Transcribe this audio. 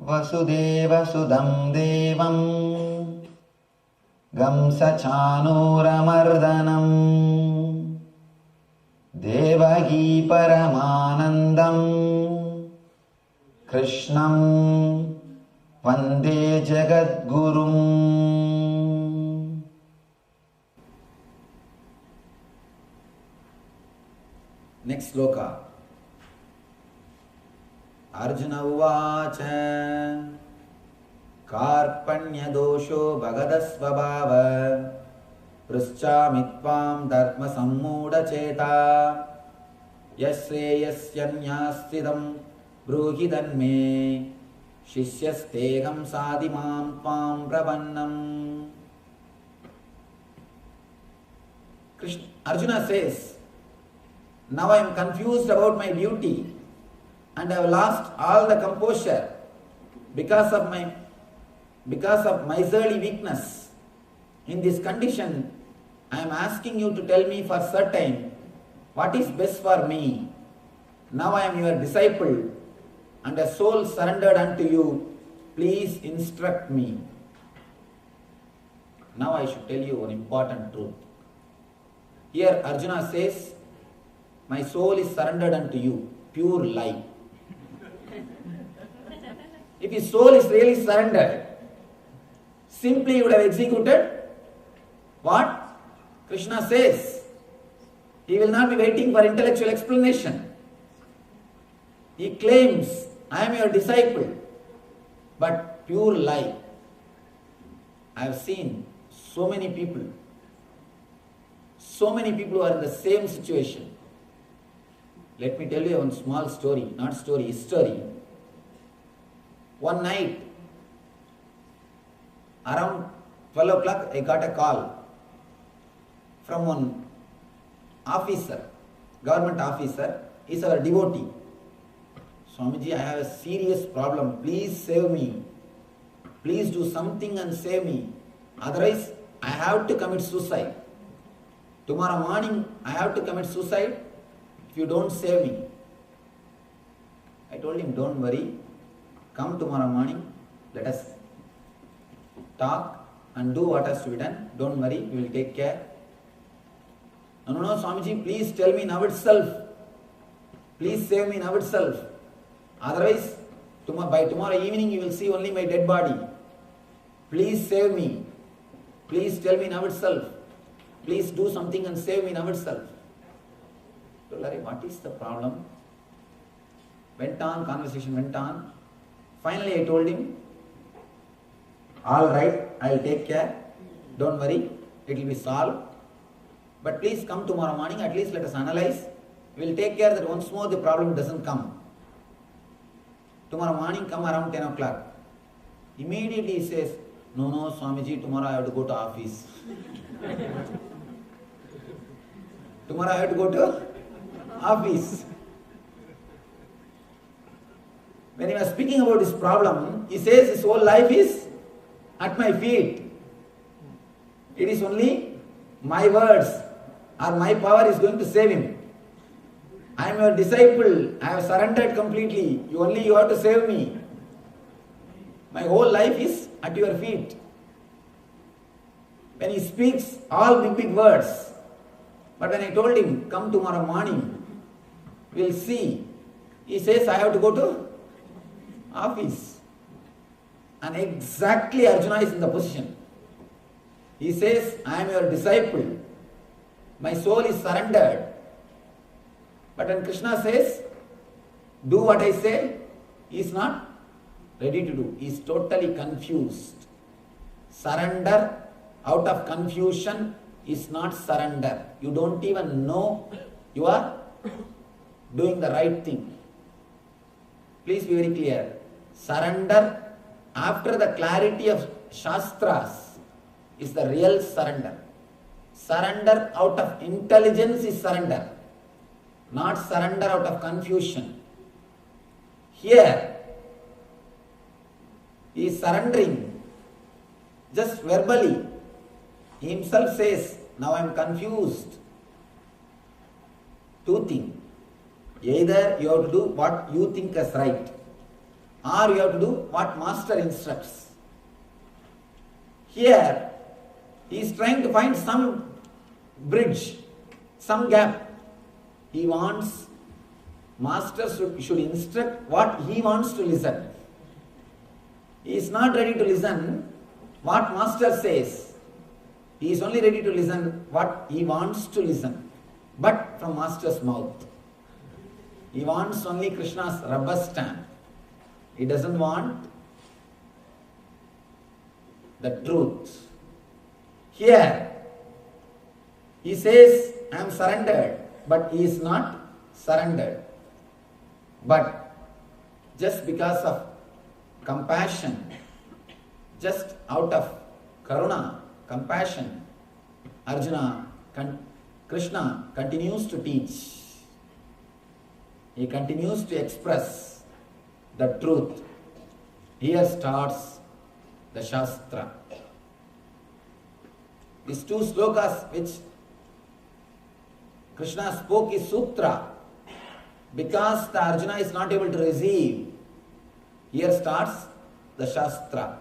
वसुदेवसुदं देवं कंसचाणूरमर्दनम् देवकी परमानन्दं कृष्णं वन्दे जगद्गुरुम्. Next sloka. Arjuna uvacha कार्पण्यदोषो भगदस्वभाव पृच्छामि त्वां धर्मसम्मूढचेता यश्रेयस्यन्यास्थितं ब्रूहि तन्मे शिष्यस्तेऽहं साधि मां त्वां प्रपन्नम्. Arjuna says, now I am confused about my duty and I have lost all the composure because of miserly weakness. In this condition, I am asking you to tell me for certain what is best for me. Now I am your disciple and a soul surrendered unto you. Please instruct me. Now I should tell you one important truth. Here Arjuna says, my soul is surrendered unto you. Pure lie. If his soul is really surrendered, simply he would have executed what Krishna says. He will not be waiting for intellectual explanation. He claims, I am your disciple, but pure lie. I have seen so many people who are in the same situation. Let me tell you one small story, not story, history. One night, around 12 o'clock, I got a call from one officer, government officer. He's our devotee. Swamiji, I have a serious problem. Please save me. Please do something and save me. Otherwise, I have to commit suicide. Tomorrow morning, I have to commit suicide if you don't save me. I told him, don't worry. Come tomorrow morning. Let us talk and do what has to be done. Don't worry, we will take care. No, Swamiji, please tell me now itself. Please save me now itself. Otherwise, by tomorrow evening you will see only my dead body. Please save me. Please tell me now itself. Please do something and save me now itself. So, Larry, what is the problem? Conversation went on. Finally, I told him, all right, I will take care. Don't worry, it will be solved. But please come tomorrow morning, at least let us analyze. We will take care that once more the problem doesn't come. Tomorrow morning, come around 10 o'clock. Immediately he says, no, Swamiji, tomorrow I have to go to office. Tomorrow I have to go to office. When he was speaking about his problem, he says his whole life is at my feet. It is only my words or my power is going to save him. I am your disciple. I have surrendered completely. You have to save me. My whole life is at your feet. When he speaks all big words, but when I told him, come tomorrow morning, we'll see. He says, I have to go to office. And exactly Arjuna is in the position. He says, I am your disciple. My soul is surrendered. But when Krishna says, do what I say, he is not ready to do. He is totally confused. Surrender out of confusion is not surrender. You don't even know you are doing the right thing. Please be very clear. Surrender after the clarity of Shastras is the real surrender. Surrender out of intelligence is surrender, not surrender out of confusion. Here, he is surrendering just verbally. He himself says, now I am confused. Two things. Either you have to do what you think is right, or you have to do what master instructs. Here, he is trying to find some bridge, some gap. He wants, master should instruct what he wants to listen. He is not ready to listen what master says. He is only ready to listen what he wants to listen, but from master's mouth. He wants only Krishna's rubber stamp. He doesn't want the truth. Here, he says, I am surrendered, but he is not surrendered. But just because of compassion, just out of karuna, compassion, Krishna continues to teach. He continues to express the truth. Here starts the Shastra. These two slokas which Krishna spoke is Sutra. Because the Arjuna is not able to receive, here starts the Shastra.